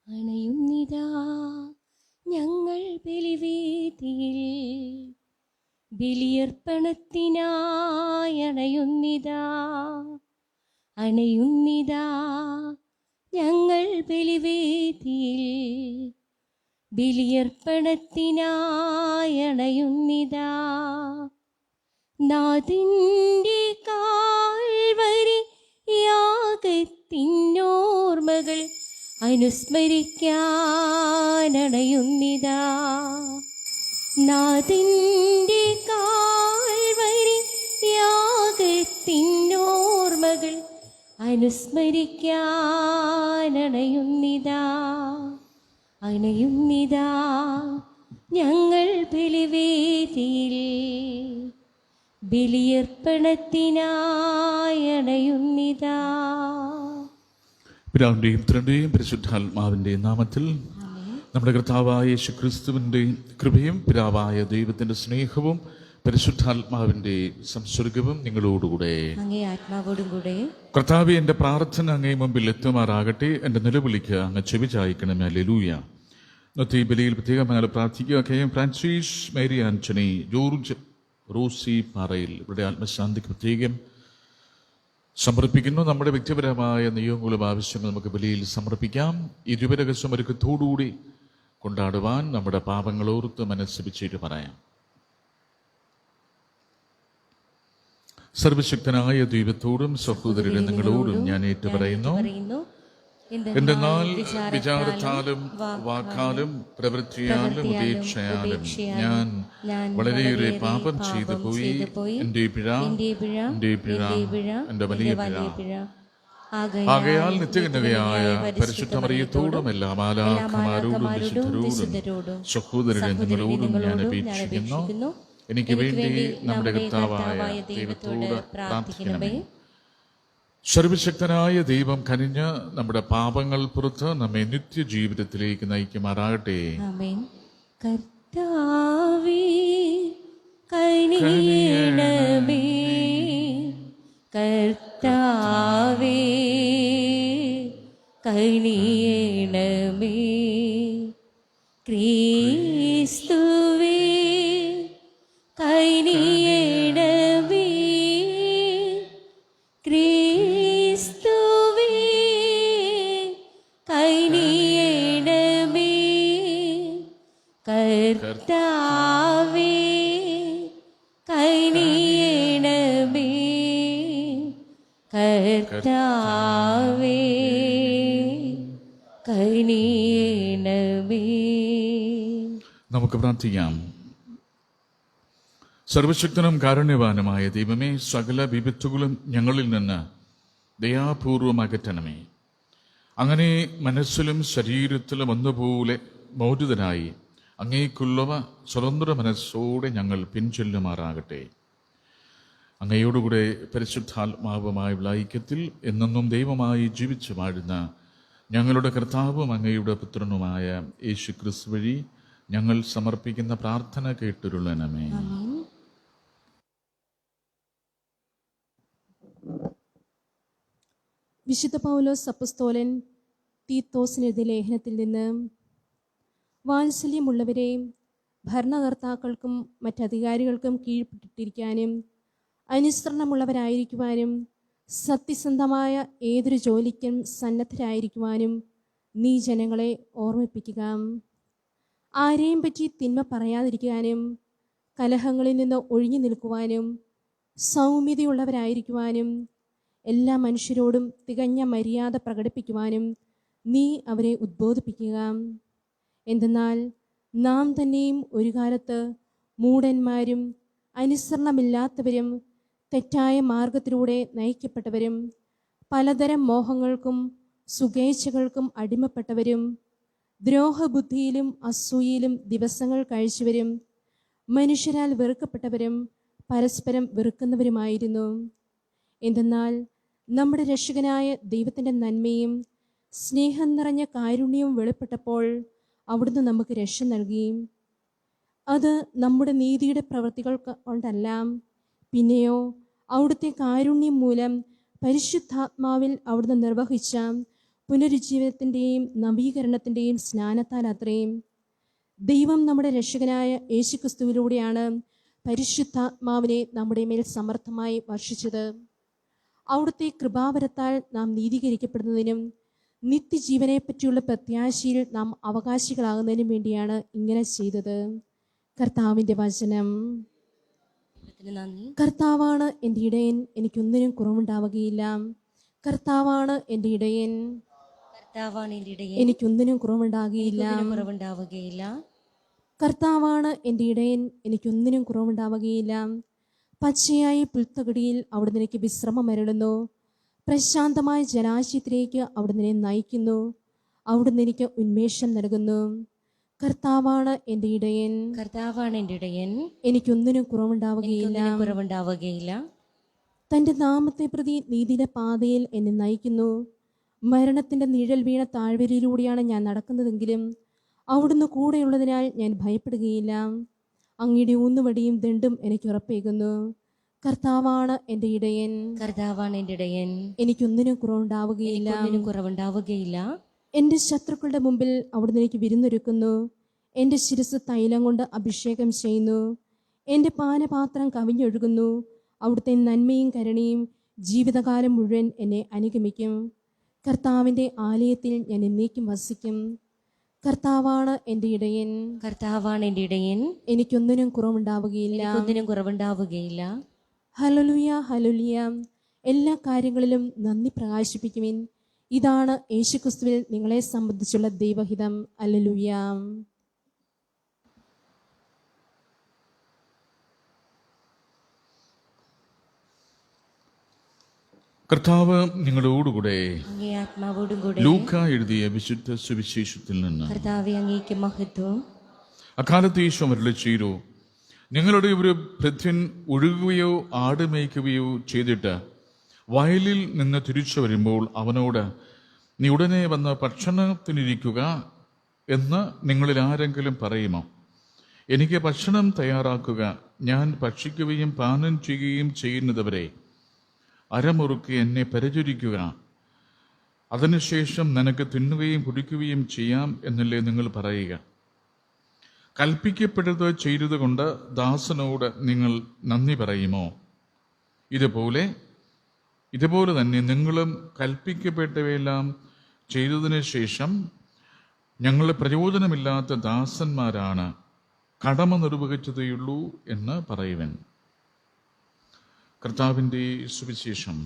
അണയുന്നിതാ ഞങ്ങൾ ബലിവേദിയിൽ, ബലിയർപ്പണത്തിനായി അണയുന്നിതാ. അണയുന്നിതാ ഞങ്ങൾ ബലിവേദിയിൽ, ബലിയർപ്പണത്തിനായി അണയുന്നിതാ. നാഥന്റെ കാൽവരി യാഗത്തിനോർമ്മകൾ അനുസ്മരിക്കാനണയുന്നിതാ. നാഥന്റെ കാൽവരി യാഗത്തിനോർമ്മകൾ അനുസ്മരിക്കാനണയുന്നിതാ. അണയുന്നിതാ ഞങ്ങൾ ബലിവേദിയിൽ, ബലിയർപ്പണത്തിനായി അണയുന്നിതാ. പിതാവിന്റെയും പുത്രന്റെയും പരിശുദ്ധാത്മാവിന്റെയും നാമത്തിൽ നമ്മുടെ കർത്താവായ യേശുക്രിസ്തുവിന്റെ കൃപയും പിതാവായ ദൈവത്തിന്റെ സ്നേഹവും പരിശുദ്ധാത്മാവിന്റെ സംസർഗവും നിങ്ങളോടുകൂടെ അങ്ങേ ആത്മാവോടും കൂടെ. കർത്താവേ, എന്റെ പ്രാർത്ഥന അങ്ങേ മുമ്പിൽ എത്തുമാറാകട്ടെ. എന്റെ നിലവിളിക്ക് അങ്ങ് ചെവി ചായ്ക്കണമേ. ഹല്ലേലൂയ. ഇന്നത്തെ ഈ ബലിയിൽ പ്രത്യേകമായി പ്രാർത്ഥിക്കുക. K M. Francis, Mary Antony, George, Rosy Parayil ഇവരുടെ ആത്മശാന്തിക്ക് പ്രത്യേകം സമർപ്പിക്കുന്നു. നമ്മുടെ വ്യക്തിപരമായ നിയോഗങ്ങളും ആവശ്യങ്ങൾ നമുക്ക് ബലിയിൽ സമർപ്പിക്കാം. ഇരുവരകസ്വം ഒരുക്കത്തോടുകൂടി കൊണ്ടാടുവാൻ നമ്മുടെ പാപങ്ങളോർത്ത് മനസ്സുപിച്ചിട്ട് പറയാം. സർവശക്തനായ ദൈവത്തോടും സഹോദരരെ നിങ്ങളോടും ഞാൻ ഏറ്റുപറയുന്നു, എന്തെന്നാൽ വിചാരത്താലും വാക്കാലും പ്രവൃത്തിയാലും ഉപേക്ഷയാലും ഞാൻ വളരെയേറെ പാപം ചെയ്തു പോയി. എന്റെ പിഴ എന്റെ വലിയ പിഴ. ആകയാൽ നിത്യകന്യകയായ പരിശുദ്ധ മറിയത്തോടും എല്ലാ മാലാഖമാരോടും വിശുദ്ധരോടും സഹോദരരെ നിങ്ങളോടും ഞാൻ അപേക്ഷിക്കുന്നു, എനിക്ക് വേണ്ടി നമ്മുടെ കർത്താവായ ദൈവത്തോട് പ്രാർത്ഥിക്കണമേ. സർവശക്തനായ ദൈവം കനിഞ്ഞ് നമ്മുടെ പാപങ്ങൾ പുറത്ത് നമ്മെ നിത്യജീവിതത്തിലേക്ക് നയിക്കുമാറാകട്ടെ. കർത്താവേ കനിയണമേ, കർത്താവേ കനിയണമേ, ക്രിസ്തുവേ കനിയണമേ, ക്രിസ്തുവേ കനിയണമേ, കർത്താവേ കനിയണമേ, കർത്താവേ കനിയണമേ. നമുക്ക് പ്രാർത്ഥിക്കാം. സർവശക്തനും കാരുണ്യവാനുമായ ദൈവമേ, സകല വിപത്തുകളും ഞങ്ങളിൽ നിന്ന് ദയാപൂർവം അകറ്റണമേ. അങ്ങനെ മനസ്സിലും ശരീരത്തിലും ഒന്നുപോലെ മോചിതനായി അങ്ങേക്കുള്ളവ സ്വതന്ത്ര മനസ്സോടെ ഞങ്ങൾ പിൻചൊല്ലുമാറാകട്ടെ. അങ്ങയോടുകൂടെ പരിശുദ്ധാത്മാവുമായുള്ള ഐക്യത്തിൽ എന്നെന്നും ദൈവമായി ജീവിച്ചു വാഴുന്ന ഞങ്ങളുടെ കർത്താവും അങ്ങയുടെ പുത്രനുമായ യേശു ക്രിസ്തു വഴി ഞങ്ങൾ സമർപ്പിക്കുന്ന പ്രാർത്ഥന കേട്ടുരുളണമേ. വിശുദ്ധ പൗലോസ് അപ്പസ്തോലൻ തീത്തോസിനെഴുതിയ ലേഖനത്തിൽ നിന്ന്, വാത്സല്യമുള്ളവരെ, ഭരണകർത്താക്കൾക്കും മറ്റധികാരികൾക്കും കീഴ്പ്പെട്ടിരിക്കാനും അനുസരണമുള്ളവരായിരിക്കുവാനും സത്യസന്ധമായ ഏതൊരു ജോലിക്കും സന്നദ്ധരായിരിക്കുവാനും നീ ജനങ്ങളെ ഓർമ്മിപ്പിക്കുക. ആരെയും പറ്റി തിന്മ പറയാതിരിക്കാനും കലഹങ്ങളിൽ നിന്ന് ഒഴിഞ്ഞു നിൽക്കുവാനും സൗമ്യതയുള്ളവരായിരിക്കുവാനും എല്ലാ മനുഷ്യരോടും തികഞ്ഞ മര്യാദ പ്രകടിപ്പിക്കുവാനും നീ അവരെ ഉദ്ബോധിപ്പിക്കുക. എന്തെന്നാൽ നാം തന്നെയും ഒരു കാലത്ത് മൂഢന്മാരും അനുസരണമില്ലാത്തവരും തെറ്റായ മാർഗത്തിലൂടെ നയിക്കപ്പെട്ടവരും പലതരം മോഹങ്ങൾക്കും സുഖേച്ഛകൾക്കും അടിമപ്പെട്ടവരും ദ്രോഹബുദ്ധിയിലും അസൂയയിലും ദിവസങ്ങൾ കഴിച്ചവരും മനുഷ്യരാൽ വെറുക്കപ്പെട്ടവരും പരസ്പരം വെറുക്കുന്നവരുമായിരുന്നു. എന്തെന്നാൽ നമ്മുടെ രക്ഷകനായ ദൈവത്തിൻ്റെ നന്മയും സ്നേഹം നിറഞ്ഞ കാരുണ്യവും വെളിപ്പെട്ടപ്പോൾ അവിടുന്ന് നമുക്ക് രക്ഷ നൽകി. അത് നമ്മുടെ നീതിയുടെ പ്രവൃത്തികൾ കൊണ്ടല്ല, പിന്നെയോ അവിടുത്തെ കാരുണ്യം മൂലം പരിശുദ്ധാത്മാവിൽ അവിടുന്ന് നിർവഹിച്ച പുനരുജ്ജീവനത്തിൻ്റെയും നവീകരണത്തിൻ്റെയും സ്നാനത്താൽ അത്രയും. ദൈവം നമ്മുടെ രക്ഷകനായ യേശുക്രിസ്തുവിലൂടെയാണ് പരിശുദ്ധാത്മാവിനെ നമ്മുടെ മേൽ സമർത്ഥമായി വർഷിച്ചത്. അവിടുത്തെ കൃപാവരത്താൽ നാം നീതീകരിക്കപ്പെടുന്നതിനും നിത്യജീവനെപ്പറ്റിയുള്ള പ്രത്യാശയിൽ നാം അവകാശികളാകുന്നതിനും വേണ്ടിയാണ് ഇങ്ങനെ ചെയ്തത്. കർത്താവിൻ്റെ വചനം. കർത്താവാണ് എൻ്റെ ഇടയൻ, എനിക്കൊന്നിനും കുറവുണ്ടാവുകയില്ല. കർത്താവാണ് എൻ്റെ ഇടയൻ, എനിക്കൊന്നിനും കുറവുണ്ടാകുകയില്ല. കർത്താവാണ് എൻ്റെ ഇടയൻ, എനിക്കൊന്നിനും കുറവുണ്ടാവുകയില്ല. പച്ചയായി പുൽത്തകിടിയിൽ അവിടുന്ന് എനിക്ക് വിശ്രമം അരുളുന്നു. പ്രശാന്തമായ ജലാശയത്തിലേക്ക് അവിടുന്ന് നയിക്കുന്നു. അവിടുന്ന് എനിക്ക് ഉന്മേഷം നൽകുന്നു. കർത്താവാണ് എൻ്റെ ഇടയൻ, എനിക്കൊന്നിനും കുറവുണ്ടാവുകയില്ല. തൻ്റെ നാമത്തെ പ്രതി നീതിയുടെ പാതയിൽ എന്നെ നയിക്കുന്നു. മരണത്തിൻ്റെ നിഴൽ വീണ താഴ്വരയിലൂടെയാണ് ഞാൻ നടക്കുന്നതെങ്കിലും അവിടുന്ന് കൂടെയുള്ളതിനാൽ ഞാൻ ഭയപ്പെടുകയില്ല. അങ്ങയുടെ ഊന്നുവടിയും ദണ്ടും എനിക്ക് ഉറപ്പേകുന്നു. കർത്താവാണ് എൻ്റെ ഇടയൻ, എനിക്കൊന്നിനും കുറവുണ്ടാവുകയില്ല. എൻ്റെ ശത്രുക്കളുടെ മുമ്പിൽ അവിടുന്ന് എനിക്ക് വിരുന്നൊരുക്കുന്നു. എൻ്റെ ശിരസ് തൈലം കൊണ്ട് അഭിഷേകം ചെയ്യുന്നു. എൻ്റെ പാനപാത്രം കവിഞ്ഞൊഴുകുന്നു. അവിടുത്തെ നന്മയും കരുണയും ജീവിതകാലം മുഴുവൻ എന്നെ അനുഗമിക്കും. കർത്താവിൻ്റെ ആലയത്തിൽ ഞാൻ എന്നേക്കും വസിക്കും. കർത്താവാണ് എൻ്റെ ഇടയൻ, എനിക്കൊന്നിനും കുറവുണ്ടാവുകയില്ല. Hallelujah, hallelujah. എല്ലാ കാര്യങ്ങളിലും നന്ദി പ്രകാശിപ്പിക്കുവിൻ. ഇതാണ് യേശുക്രിസ്തുവിൽ നിങ്ങളെ സംബന്ധിച്ചുള്ള ദൈവഹിതം. ഹല്ലേലൂയ. കർത്താവ് നിങ്ങളോടുകൂടെ. ലൂക്ക എഴുതിയ വിശുദ്ധ സുവിശേഷത്തിൽ നിന്ന്. അക്കാലത്ത് യേശു അരുളി ചെയ്തു, നിങ്ങളുടെ ഒരു ഭൃത്യൻ ഒഴുകുകയോ ആട് മേയ്ക്കുകയോ ചെയ്തിട്ട് വയലിൽ നിന്ന് തിരിച്ചു വരുമ്പോൾ അവനോട്, നീ ഉടനെ വന്ന് ഭക്ഷണത്തിനിരിക്കുക എന്ന് നിങ്ങളിൽ ആരെങ്കിലും പറയുമോ? എനിക്ക് ഭക്ഷണം തയ്യാറാക്കുക, ഞാൻ ഭക്ഷിക്കുകയും പാനം ചെയ്യുകയും ചെയ്യുന്നതുവരെ അരമുറുക്കി എന്നെ പരിചരിക്കുക, അതിനുശേഷം നിനക്ക് തിന്നുകയും കുടിക്കുകയും ചെയ്യാം എന്നല്ലേ നിങ്ങൾ പറയുക? കൽപ്പിക്കപ്പെട്ടത് ചെയ്തതുകൊണ്ട് ദാസനോട് നിങ്ങൾ നന്ദി പറയുമോ? ഇതുപോലെ തന്നെ നിങ്ങളും കൽപ്പിക്കപ്പെട്ടവയെല്ലാം ചെയ്തതിനു ശേഷം ഞങ്ങൾ പ്രയോജനമില്ലാത്ത ദാസന്മാരാണ്, കടമ നിർവഹിച്ചതേയുള്ളൂ എന്ന് പറയുവൻ. കർത്താവിൻ്റെ സുവിശേഷം.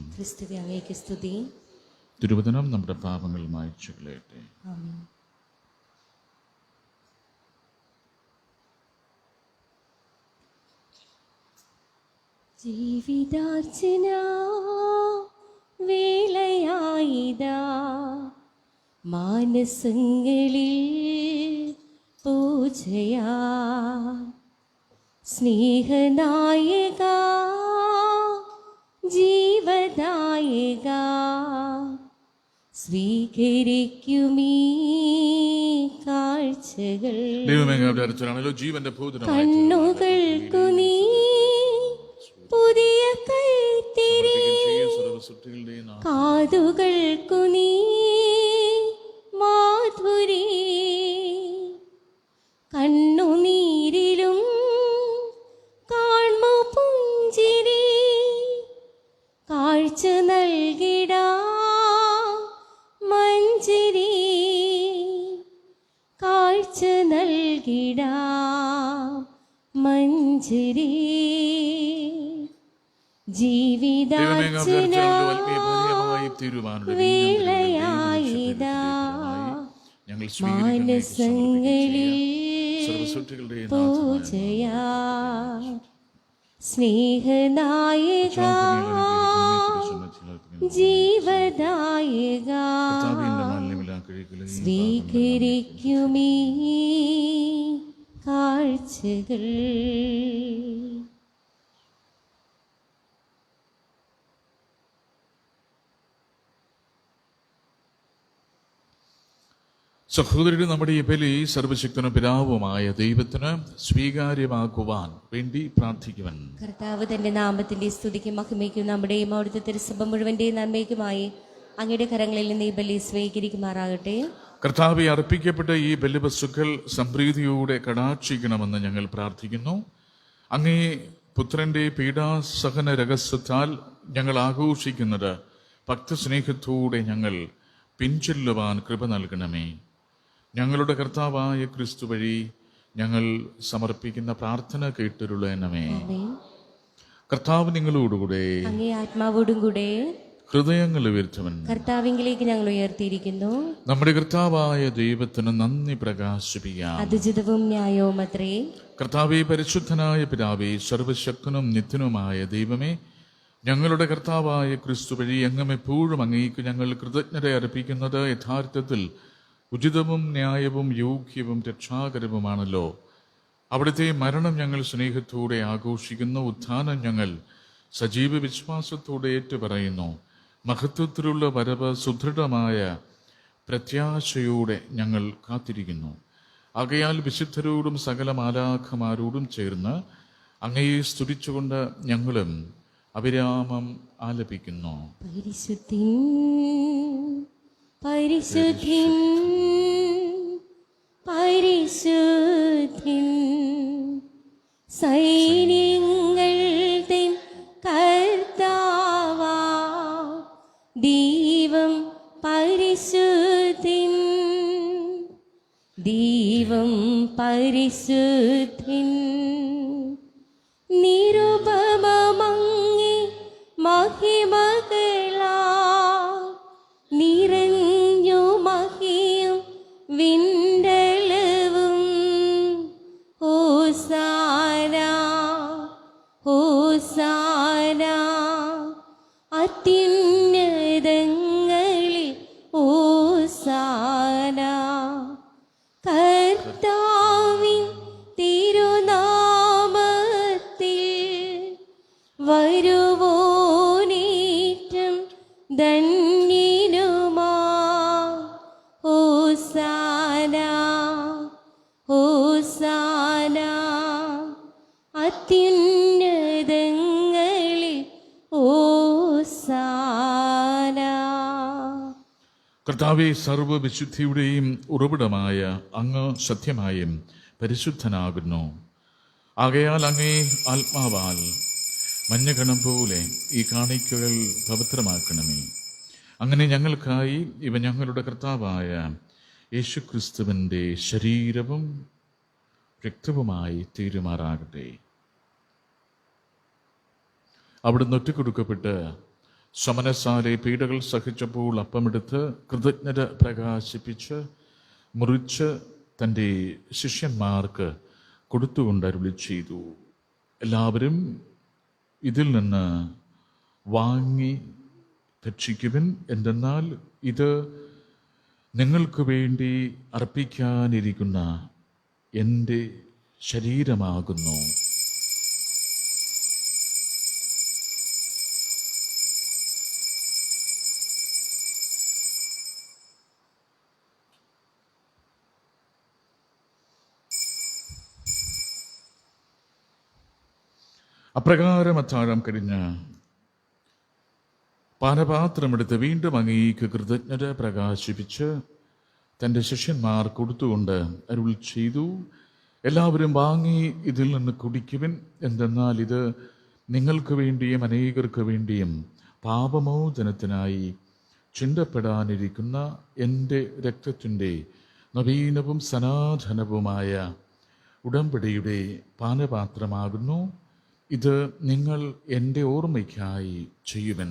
തിരുവചനം നമ്മുടെ പാപങ്ങൾ മായ്ച്ചു കളയട്ടെ. ജീവിതാർച്ചന വേളയായിതാ മാനസങ്ങളിൽ പൂജയാ. സ്നേഹനായക ജീവദായക സ്വീകരിക്കുമീ കാഴ്ചകൾ. കണ്ണുകൾക്കു നീ പുതിയ കൈത്തിരി, കാതുകൾക്കു നീ മാധുരി, കണ്ണുനീരിലും കാൺമു പുഞ്ചിരി, കാഴ്ച നൽകിടാ മഞ്ചിരി, കാഴ്ച നൽകിടാ മഞ്ചിരി. ജീവിതാർച്ചന വേളയായിതാ മാനസങ്ങളിൽ പൂജയാ. സ്നേഹനായക ജീവദായക സ്വീകരിക്കുമീ കാഴ്ചകൾ. സഹോദരന് നമ്മുടെ ഈ ബലി സർവശക്തനും പിതാവുമായ ദൈവത്തിന് സ്വീകാര്യമാക്കുവാൻ വേണ്ടി പ്രാർത്ഥിക്കുവാൻ. കർത്താവ് തന്റെ നാമത്തിന്റെ സ്തുതിക്കും മഹിമയ്ക്കും നമ്മുടെയും അവിടുത്തെ തിരുസഭ മുഴുവന്റെയും നന്മയ്ക്കുമായി അങ്ങയുടെ കരങ്ങളിൽ നിന്ന് ഈ ബലി സ്വീകരിക്കുമാറാകട്ടെ. കർത്താവെ, അർപ്പിക്കപ്പെട്ട ഈ ബലിവസ്തുക്കൾ സംപ്രീതിയോടെ കടാക്ഷിക്കണമെന്ന് ഞങ്ങൾ പ്രാർത്ഥിക്കുന്നു. അങ്ങേ പുത്രന്റെ പീഡാസഹന രഹസ്യത്താൽ ഞങ്ങൾ ആഘോഷിക്കുന്നത് ഭക്തസ്നേഹത്തോടെ ഞങ്ങൾ പിൻചൊല്ലുവാൻ കൃപ നൽകണമേ. ഞങ്ങളുടെ കർത്താവായ ക്രിസ്തു വഴി ഞങ്ങൾ സമർപ്പിക്കുന്ന പ്രാർത്ഥന കേട്ടരുളണമേ. കർത്താവ് നിങ്ങളോടുകൂടെ, അങ്ങേ ആത്മാവോടും കൂടെ. ഹൃദയങ്ങൾ ഉയർത്തുവൻ കർത്താവിങ്കിലേക്ക് ഞങ്ങൾ ഉയർത്തിയിരിക്കുന്നു. നമ്മുടെ കർത്താവായ ദൈവത്തിന് നന്ദി പ്രകാശിപ്പിക്കാം. അതുചിതവും ന്യായവും അത്രേ. കർത്താവെ, പരിശുദ്ധനായ പിതാവേ, സർവശക്തനും നിത്യനുമായ ദൈവമേ, ഞങ്ങളുടെ കർത്താവായ ക്രിസ്തു വഴി എങ്ങും എപ്പോഴും അങ്ങേക്ക് ഞങ്ങൾ കൃതജ്ഞത അർപ്പിക്കുന്നത് യഥാർത്ഥത്തിൽ ഉചിതവും ന്യായവും യോഗ്യവും രക്ഷാകരവുമാണല്ലോ. അവിടുത്തെ മരണം ഞങ്ങൾ സ്നേഹത്തോടെ ആഘോഷിക്കുന്നു. ഉത്ഥാനം ഞങ്ങൾ സജീവ വിശ്വാസത്തോടെ ഏറ്റുപറയുന്നു. മഹത്വത്തിലുള്ള വരവ് സുദൃഢമായ പ്രത്യാശയോടെ ഞങ്ങൾ കാത്തിരിക്കുന്നു. ആകയാൽ വിശുദ്ധരോടും സകല മാലാഖമാരോടും ചേർന്ന് അങ്ങയെ സ്തുതിച്ചുകൊണ്ട് ഞങ്ങളും അവിരാമം ആലപിക്കുന്നു. പരിശുദ്ധിൻ പരിശുദ്ധിൻ പരിശുദ്ധിൻ സൈന്യങ്ങൾ തൻ കർത്താവാ ദൈവം പരിശുദ്ധിൻ ദൈവം പരിശുദ്ധിൻ നിരുപമമങ്ങേ മഹിമകളാ നിറഞ്ഞു മഹിയും വിണ്ടലവും ഹോസാന ഹോസാന അത്യുന്നതങ്ങളിൽ ഹോസാന കർത്താവിൻ തിരുനാമത്തിൽ വരുവോനേറ്റം ധന്യനുമാ ഹോസാന ഹോസാന അത്യുന്നതങ്ങളിൽ ഹോസാന. കർത്താവെ, സർവ്വവിശുദ്ധിയുടെയും ഉറവിടമായ അങ്ങ് സത്യമായും പരിശുദ്ധനാകുന്നു. ആകയാൽ അങ്ങേ ആത്മാവാൽ മഞ്ഞകണം പോലെ ഈ കാണിക്കകൾ പവിത്രമാക്കണമേ. അങ്ങനെ ഞങ്ങൾക്കായി ഇവ ഞങ്ങളുടെ കർത്താവായ യേശുക്രിസ്തുവിൻ്റെ ശരീരവും രക്തവുമായി തീരുമാറാകട്ടെ. അവിടുന്ന് ഒറ്റക്കൊടുക്കപ്പെട്ട് സമനസാലെ പീഡകൾ സഹിച്ചപ്പോൾ അപ്പമെടുത്ത് കൃതജ്ഞത പ്രകാശിപ്പിച്ച് മുറിച്ച് തൻ്റെ ശിഷ്യന്മാർക്ക് കൊടുത്തുകൊണ്ട് അരുളി ചെയ്തു, എല്ലാവരും ഇതിൽ നിന്ന് വാങ്ങി ഭക്ഷിക്കുവിൻ. എന്തെന്നാൽ ഇത് നിങ്ങൾക്ക് വേണ്ടി അർപ്പിക്കാനിരിക്കുന്ന എൻ്റെ ശരീരമാകുന്നു. അപ്രകാരം അത്താഴം കഴിഞ്ഞ് പാനപാത്രമെടുത്ത് വീണ്ടും അങ്ങേക്ക് കൃതജ്ഞത പ്രകാശിപ്പിച്ച് തൻ്റെ ശിഷ്യന്മാർ കൊടുത്തുകൊണ്ട് അരുൾ ചെയ്തു, എല്ലാവരും വാങ്ങി ഇതിൽ നിന്ന് കുടിക്കുവിൻ. എന്തെന്നാൽ ഇത് നിങ്ങൾക്ക് വേണ്ടിയും അനേകർക്ക് വേണ്ടിയും പാപമോചനത്തിനായി ചിന്തപ്പെടാനിരിക്കുന്ന എൻ്റെ രക്തത്തിൻ്റെ നവീനവും സനാതനവുമായ ഉടമ്പടിയുടെ പാനപാത്രമാകുന്നു. ഇത് നിങ്ങൾ എൻ്റെ ഓർമ്മയ്ക്കായി ചെയ്യുവൻ.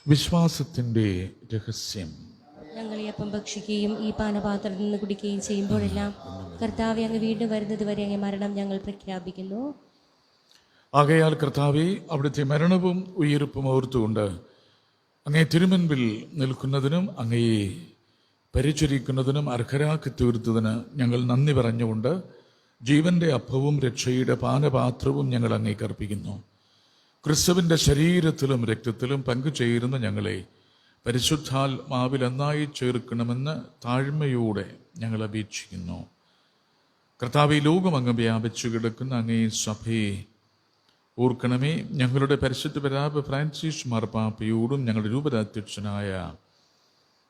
വിശ്വാസത്തിൻ്റെ രഹസ്യം. ഞങ്ങൾ ഈ അപ്പം ഭക്ഷിക്കുകയും ഈ പാനപാത്രത്തിൽ നിന്ന് കുടിക്കുകയും ചെയ്യുമ്പോഴെല്ലാം കർത്താവെ, അങ്ങ് വീണ്ടും വരുന്നത് വരെ അങ്ങേ മരണം ഞങ്ങൾ പ്രഖ്യാപിക്കുന്നു. ആകയാൽ കർത്താവെ, അവിടുത്തെ മരണവും ഉയിർപ്പും ഓർത്തുകൊണ്ട് അങ്ങേ തിരുമുൻപിൽ നിൽക്കുന്നതിനും അങ്ങയെ പരിചരിക്കുന്നതിനും അർഹരാക്കി തീർത്തതിന് ഞങ്ങൾ നന്ദി പറഞ്ഞുകൊണ്ട് ജീവന്റെ അപ്പവും രക്ഷയുടെ പാനപാത്രവും ഞങ്ങൾ അങ്ങേക്ക് അർപ്പിക്കുന്നു. ക്രിസ്തുവിൻ്റെ ശരീരത്തിലും രക്തത്തിലും പങ്കുചേരുന്ന ഞങ്ങളെ പരിശുദ്ധാത്മാവിൽ ഒന്നായി ചേർക്കണമെന്ന് താഴ്മയോടെ ഞങ്ങൾ അപേക്ഷിക്കുന്നു. കർത്താവേ, ലോകം അങ്ങ് വ്യാപിച്ചു കിടക്കുന്ന അങ്ങേ സഭയെ ഓർക്കണമേ. ഞങ്ങളുടെ പരിശുദ്ധ പിതാവ് ഫ്രാൻസിസ് മാർപ്പാപ്പയോടും ഞങ്ങളുടെ രൂപതാധ്യക്ഷനായ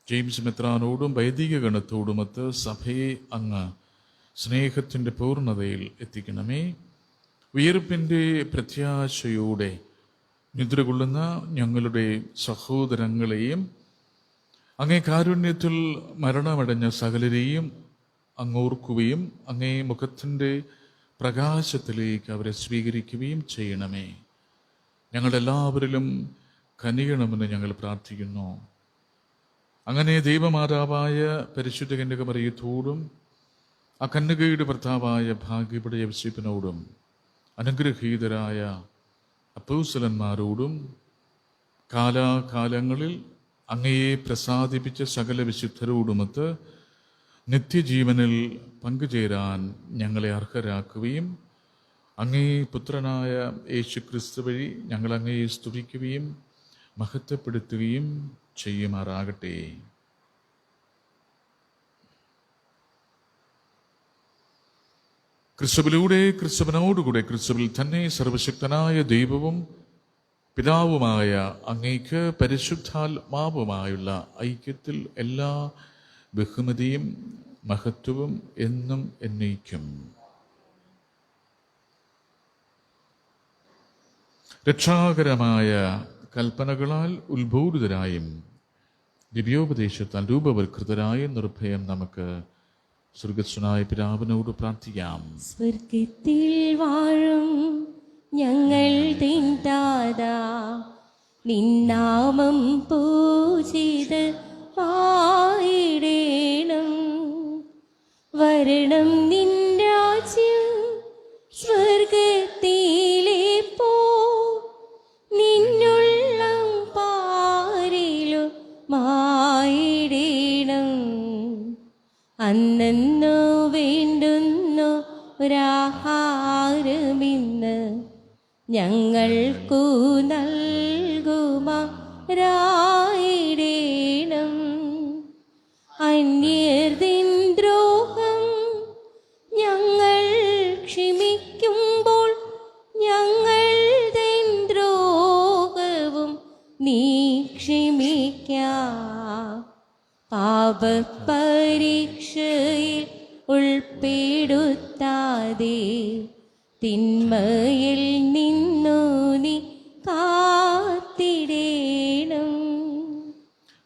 ജെയിംസ് മെത്രാനോടും വൈദിക ഗണത്തോടുമൊത്ത് സഭയെ അങ്ങ് സ്നേഹത്തിൻ്റെ പൂർണ്ണതയിൽ എത്തിക്കണമേ. ഉയർപ്പിൻ്റെ പ്രത്യാശയോടെ നിദ്രകൊള്ളുന്ന ഞങ്ങളുടെ സഹോദരങ്ങളെയും അങ്ങേ കാരുണ്യത്തിൽ മരണമടഞ്ഞ സകലരെയും അങ്ങോർക്കുകയും അങ്ങേ മുഖത്തിൻ്റെ പ്രകാശത്തിലേക്ക് അവരെ സ്വീകരിക്കുകയും ചെയ്യണമേ. ഞങ്ങളെല്ലാവരിലും കനിയണമെന്ന് ഞങ്ങൾ പ്രാർത്ഥിക്കുന്നു. അങ്ങനെ ദൈവമാതാവായ പരിശുദ്ധ കന്യകമറിയത്തോടും ആ കന്യകയുടെ ഭർത്താവായ ഭാഗ്യപട യോസേപ്പിനോടും അനുഗ്രഹീതരായ അപ്പോസ്തലന്മാരോടും കാലാകാലങ്ങളിൽ അങ്ങയെ പ്രസാദിപ്പിച്ച സകല വിശുദ്ധരോടുമൊത്ത് നിത്യജീവനിൽ പങ്കുചേരാൻ ഞങ്ങളെ അർഹരാക്കുകയും അങ്ങേ പുത്രനായ യേശുക്രിസ്തു വഴി ഞങ്ങൾ അങ്ങയെ സ്തുതിക്കുകയും മഹത്വപ്പെടുത്തുകയും ചെയ്യുമാറാകട്ടെ. ക്രിസ്തുവിലൂടെ, ക്രിസ്തുവിനോടുകൂടെ, ക്രിസ്തുവിൽ തന്നെ സർവശക്തനായ ദൈവവും പിതാവുമായ അങ്ങേക്ക് പരിശുദ്ധാത്മാവുമായുള്ള ഐക്യത്തിൽ എല്ലാ ബഹുമതിയും മഹത്വവും എന്നും എന്നേക്കും. രക്ഷാകരമായ കൽപ്പനകളാൽ ഉത്ബോധിതരായും ദിവ്യോപദേശത്താൽ രൂപവൽകൃതരായും നിർഭയം നമുക്ക് സ്വർഗസ്വനായ പിതാവിനോട് പ്രാർത്ഥിക്കാം. സ്വർഗത്തിൽ വാഴും ഞങ്ങൾ തിന്താതാ, നിന്നാമം പൂജിതമായിടേണം. വരണം നിൻ രാജ്യം സ്വർഗത്തിലെ പോ, നിന്നുള്ളം പാരിലും മായിടേണം. അന്നു വേണ്ടുന്നു ഒരാഹാരമിന്ന് ഞങ്ങൾക്കു നൽകുമാറായിടേണം. അന്യർതിൻ ദ്രോഹം ഞങ്ങൾ ക്ഷമിക്കുമ്പോൾ ഞങ്ങൾ തൻ ദ്രോഹവും നീ ക്ഷമിക്കാം. പാപപരീക്ഷയിൽ ഉൾപ്പെടുത്താതെ തിന്മയിൽ നിന്നു നീ കാത്തിടേണം.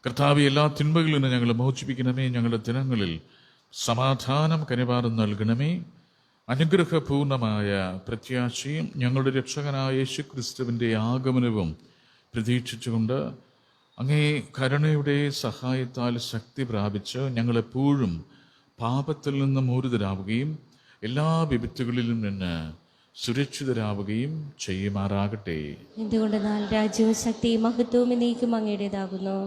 കർത്താവേ, എല്ലാ തിന്മകളിൽ നിന്ന് ഞങ്ങളെ മോചിപ്പിക്കണമേ. ഞങ്ങളുടെ ദിനങ്ങളിൽ സമാധാനം കനിവാരം നൽകണമേ. അനുഗ്രഹപൂർണമായ പ്രത്യാശയും ഞങ്ങളുടെ രക്ഷകനായ യേശുക്രിസ്തുവിൻ്റെ ആഗമനവും പ്രതീക്ഷിച്ചുകൊണ്ട് അങ്ങേ കരുണയുടെ സഹായത്താൽ ശക്തി പ്രാപിച്ച് ഞങ്ങളെപ്പോഴും പാപത്തിൽ നിന്ന് മോചിതരാവുകയും എല്ലാ വിപത്തുകളിലും നിന്ന് സുരക്ഷിതരാവുകയും ചെയ്യുമാറാകട്ടെ. എന്തുകൊണ്ടെന്നാൽ രാജ്യവും ശക്തിയും മഹത്വവും എന്നേക്കും അങ്ങയുടേതാകുന്നു.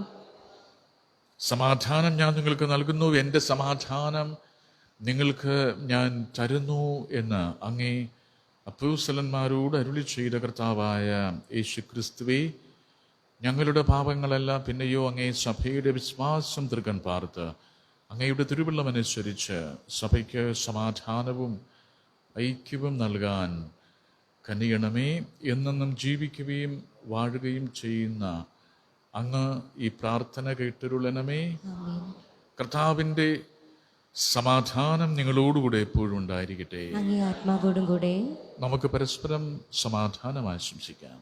സമാധാനം ഞാൻ നിങ്ങൾക്ക് നൽകുന്നു, എൻ്റെ സമാധാനം നിങ്ങൾക്ക് ഞാൻ തരുന്നു എന്ന് അങ്ങേ അപ്പോസ്തലന്മാരോട് അരുളി ചെയ്ത കർത്താവായ യേശുക്രിസ്തുവേ, ഞങ്ങളുടെ പാപങ്ങളല്ല പിന്നെയോ അങ്ങേ സഭയുടെ വിശ്വാസം തൃക്കൺ പാർത്ത് അങ്ങയുടെ തിരുവള്ളമനുസരിച്ച് സഭയ്ക്ക് സമാധാനവും ഐക്യവും നൽകാൻ കനിയണമേ. എന്നെന്നും ജീവിക്കുകയും വാഴുകയും ചെയ്യുന്ന അങ്ങ് ഈ പ്രാർത്ഥന കേട്ടരുളണമേ. കർത്താവിൻ്റെ സമാധാനം നിങ്ങളോടുകൂടെ എപ്പോഴും ഉണ്ടായിരിക്കട്ടെ. അങ്ങേ ആത്മാവോടും കൂടെ. നമുക്ക് പരസ്പരം സമാധാനം ആശംസിക്കാം.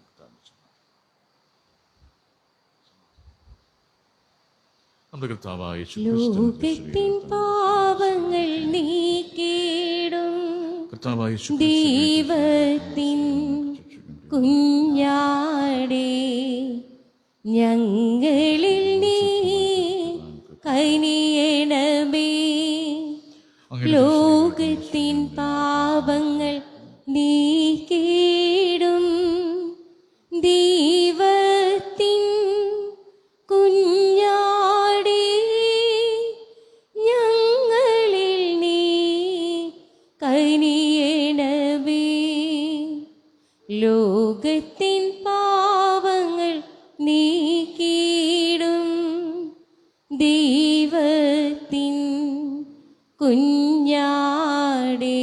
നമ്മുടെ കർത്താവായ ലോകത്തിൻ പാപങ്ങൾ നീക്കിടും കർത്താവായ ദൈവത്തിൻ കുഞ്ഞാടേ, ഞങ്ങളിൽ നീ കനിയണമേ. ലോകത്തിൻ പാപങ്ങൾ നീക്കിടും ദൈവത്തിൻ കുഞ്ഞാടേ, ഞങ്ങളിൽ നീ കനിയണമേ. ലോകത്തിൻ പാപങ്ങൾ നീക്കിടും കുഞ്ഞാടേ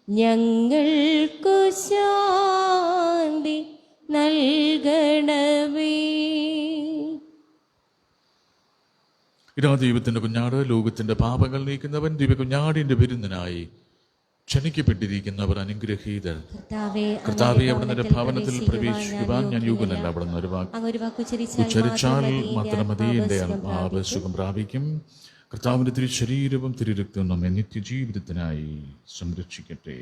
ഞങ്ങൾക്കു ശാന്തി നൽകണമേ. ഇതാ ദൈവത്തിന്റെ കുഞ്ഞാട്, ലോകത്തിന്റെ പാപങ്ങൾ നീക്കുന്നവൻ. ദിവ്യ കുഞ്ഞാടിന്റെ വിരുന്നിനായി ക്ഷണിക്കപ്പെട്ടിരിക്കുന്നവർ അനുഗ്രഹീതർ. കർത്താവെ, അവിടുന്ന് ഭവനത്തിൽ പ്രവേശിക്കുവാൻ ഞാൻ യോഗ്യനല്ല. അവിടുന്ന് ഒരു വാക്ക് ഉച്ചരിച്ചാൽ മാത്രം മതി, എന്റെ ആത്മാവ് സുഖം പ്രാപിക്കും. കർത്താവിന്റെ തിരു ശരീരവും തിരുരക്തവും നമ്മെ നിത്യജീവിതത്തിനായി സംരക്ഷിക്കട്ടെ.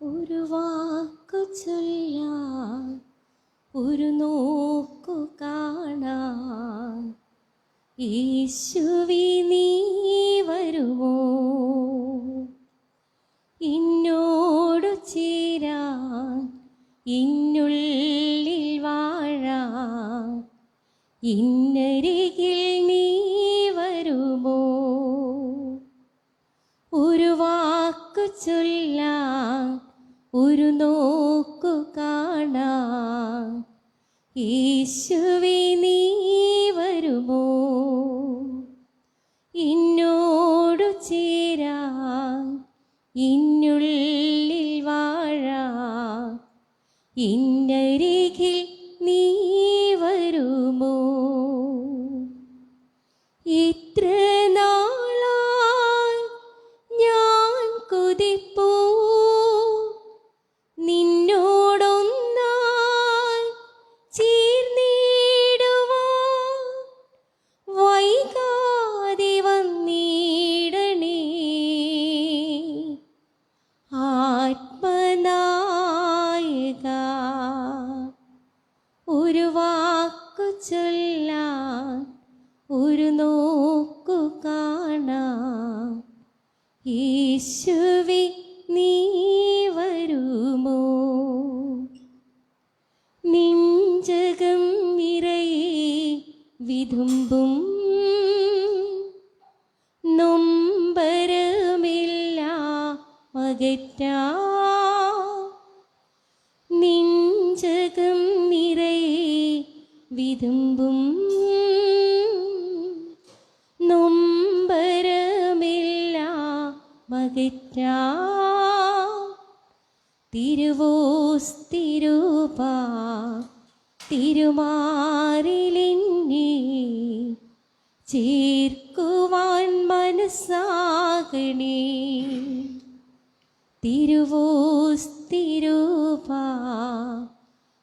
ഒരു വാക്കു ചൊല്ലാൻ, ഒരു നോക്കു കാണാൻ, യേശുവേ നീ വരുമോ? എന്നോടു ചേരാൻ, എന്നുള്ളിൽ വാഴാൻ, എന്നരികിൽ നീ വരുമോ? ഒരു വാക്കു ചൊല്ലാൻ, ഒരു നോക്കു കാണാൻ, യേശുവേ നീ വരുമോ? എന്നോടു ചേരാൻ, എന്നുള്ളിൽ വാഴാൻ, എന്നരികിൽ നീ വരുമോ? ഇത്ര നാളായി ഞാൻ കൊതിപ്പൂ നിന്നോടൊന്നായി ചേർന്നിടുവാൻ, വൈകാതെ വന്നിടണേ ആത്മനായക. ഒരു വാക്കു ചൊല്ലാൻ, ഒരു നോക്കു കാണാൻ, യേശുവേ നീ വരുമോ? നെഞ്ചകം നിറയെ വിതുമ്പും നൊമ്പരമെല്ലാം അകറ്റാൻ, നെഞ്ചകം നിറയെ വിതുമ്പും നൊമ്പരമെല്ലാം അകറ്റാൻ, തിരുവോസ്തിരുപാ തിരുമാറിലെന്നെ ചേർക്കുവാൻ മനസ്സാകണേ. തിരുവോസ്തിരുപാ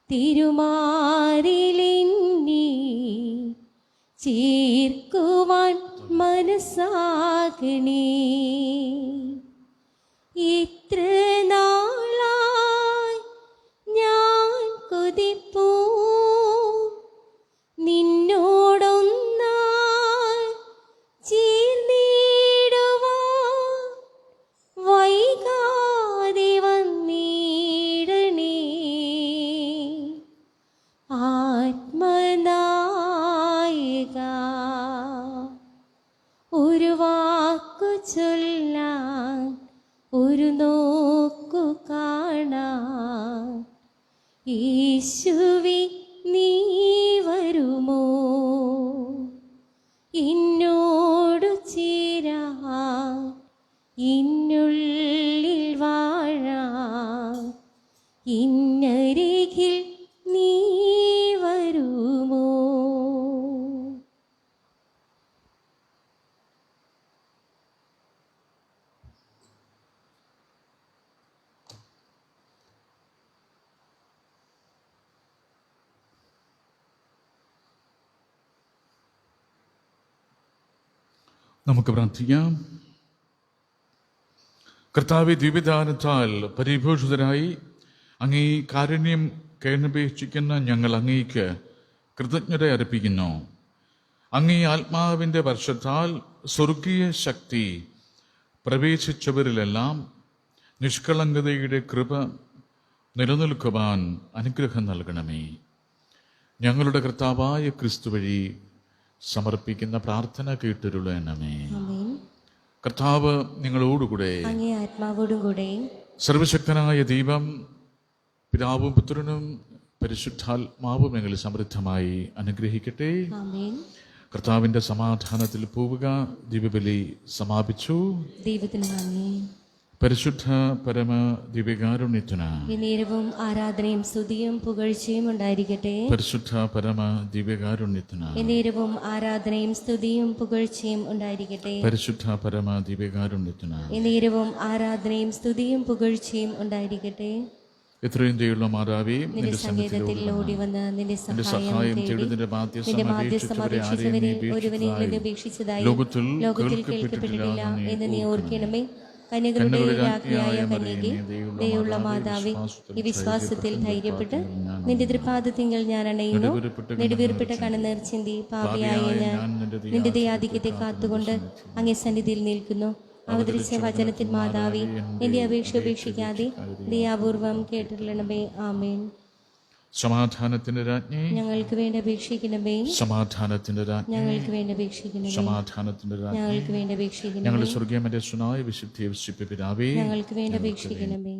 തിരുമാറിലെന്നെ ചേർക്കുവാൻ മനസ്സാകണേ. ഇത്ര നാളായി ഞാൻ കൊതിപ്പൂ നിന്നോടൊന്നായി ചേർന്നിടുവാൻ, വൈകാതെ വന്നിടണേ യേശുവേ നീ വരുമോ എന്നോടു ചേരാൻ എന്നുള്ളിൽ വാഴാൻ എന്നരികിൽ നീ വരുമോ? നമുക്ക് പ്രാർത്ഥിക്കാം. കർത്താവെ, ദിവ്യദാനത്താൽ പരിഭൂഷിതരായി അങ്ങേ കാരുണ്യം കേണപേക്ഷിക്കുന്ന ഞങ്ങൾ അങ്ങേക്ക് കൃതജ്ഞത അർപ്പിക്കുന്നു. അങ്ങേ ആത്മാവിൻ്റെ വർഷത്താൽ സ്വർഗീയ ശക്തി പ്രവേശിച്ചവരിലെല്ലാം നിഷ്കളങ്കതയുടെ കൃപ നിലനിൽക്കുവാൻ അനുഗ്രഹം നൽകണമേ. ഞങ്ങളുടെ കർത്താവായ ക്രിസ്തു വഴി സമർപ്പിക്കുന്ന പ്രാർത്ഥന കേട്ടരുളണമേ. ആമേൻ. കർത്താവ് നിങ്ങളോടുകൂടെ, അങ്ങേ ആത്മാവോടും കൂടെ. സർവശക്തനായ ദൈവം പിതാവും പുത്രനും പരിശുദ്ധാത്മാവും ഞങ്ങളെ സമൃദ്ധമായി അനുഗ്രഹിക്കട്ടെ. ആമേൻ. കർത്താവിന്റെ സമാധാനത്തിൽ പോവുക. ദിവ്യബലി സമാപിച്ചു. ദൈവത്തിന് നന്ദി. പരിശുദ്ധ പരമ ദിവ്യകാരുണ്യത്തിന് നേരവും ആരാധനയും സ്തുതിയും പുകഴ്ചയും ഉണ്ടായിരിക്കട്ടെ. പരിശുദ്ധ പരമ ദിവ്യകാരുണ്യത്തിന് നേരവും ആരാധനയും സ്തുതിയും പുകഴ്ചയും ഉണ്ടായിരിക്കട്ടെ. പരിശുദ്ധ പരമ ദിവ്യകാരുണ്യത്തിന് നേരവും ആരാധനയും സ്തുതിയും പുകഴ്ചയും ഉണ്ടായിരിക്കട്ടെ. എത്രയും ദയുള്ള മാതാവേ, നിന്റെ സങ്കേതത്തിൽ ഓടി വന്ന് നിന്റെ സഹായം തേടി നിന്റെ മാധ്യസ്ഥം അപേക്ഷിച്ചവരെ ഒരുവനെങ്കിലും ഉപേക്ഷിച്ചതായി ലോകത്തിൽ കേൾക്കപ്പെട്ടിട്ടില്ല എന്ന് നീ ഓർക്കണമേ. കന്യകളുടെ രാജ്ഞിയായ കന്യകേ, ദയുള്ള മാതാവേ, ഈ വിശ്വാസത്തിൽ ധൈര്യപ്പെട്ട് നിന്റെ തൃപ്പാദത്തിങ്കൽ ഞാൻ അണയുന്നു. നെടുവീർപ്പിട്ട കണ്ണുനീർ ചിന്തി പാപിയായ ഞാൻ നിന്റെ ദയാധിക്യത്തെ കാത്തുകൊണ്ട് അങ്ങേ സന്നിധിയിൽ നിൽക്കുന്നു. അവതരിച്ച വചനത്തിൻ മാതാവേ, എന്റെ അപേക്ഷ ഉപേക്ഷിക്കാതെ ദയാപൂർവം കേട്ടിരണമേ. ആമേൻ. സമാധാനത്തിന്റെ രാജ്ഞി, ഞങ്ങൾക്ക് വേണ്ടി അപേക്ഷിക്കണമേ. സമാധാനത്തിന്റെ രാജ്ഞി, ഞങ്ങൾക്ക് വേണ്ടി അപേക്ഷിക്കണമേ. സമാധാനത്തിന്റെ രാജ്ഞി, ഞങ്ങൾക്ക് വേണ്ടി അപേക്ഷിക്കണമേ. ഞങ്ങളുടെ സ്വർഗീയ മനുഷ്യനായ വിശുദ്ധ പിതാവേ, ഞങ്ങൾക്ക് വേണ്ടി അപേക്ഷിക്കണമേ.